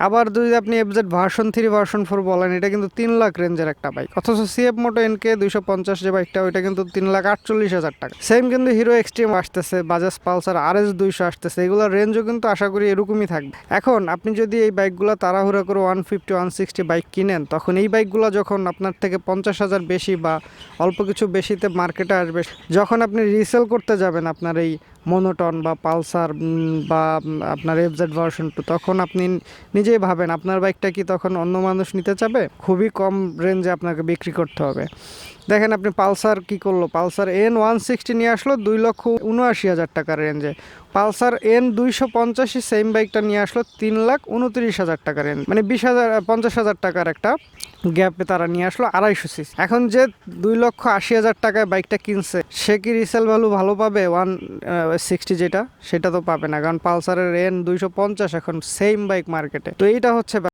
আবার যদি আপনি এফজেড ভার্সন 3 ভার্সন 4 বলেন, এটা কিন্তু 3 লাখ রেঞ্জের একটা বাইক। অথচ সিএফ মোটো এনকে 250 যে বাইকটা, ওইটা কিন্তু 3,48,000 টাকা। সেম কিন্তু হিরো এক্সট্রিম আসতেছে, বাজাজ পালসার RS 200 আসতেছে, এগুলোর রেঞ্জও কিন্তু আশা করি এরকমই থাকবে। এখন আপনি যদি এই বাইকগুলো তাড়াহুড়া করে 150 160 বাইক কিনেন, তখন এই বাইকগুলো যখন আপনার থেকে 50,000 বেশি বা অল্প কিছু বেশিতে মার্কেটে আসবে, যখন আপনি রিসেল করতে যাবেন আপনার এই মনোটন বা পালসার বা আপনার এফজেড ভার্সন 2, তখন আপনি নিজেই ভাবেন আপনার বাইকটা কি তখন অন্য মানুষ নিতে চাবে? খুবই কম রেঞ্জে আপনাকে বিক্রি করতে হবে। দেখেন আপনি পালসার কি করলো, পালসার N160 নিয়ে আসলো 2,79,000 টাকার রেঞ্জে। পালসার N250 সেম বাইকটা নিয়ে আসলো 3,29,000 টাকার রেঞ্জ, মানে 50,000 টাকার একটা গ্যাপে তারা নিয়ে আসলো 250 সিসি। এখন যে 2,80,000 টাকায় বাইকটা কিনছে, সে কি রিসেল ভ্যালু ভালো পাবে 160 যেটা? সেটা তো পাবে না, কারণ পালসারের N250 এখন সেম বাইক মার্কেটে। তো এইটা হচ্ছে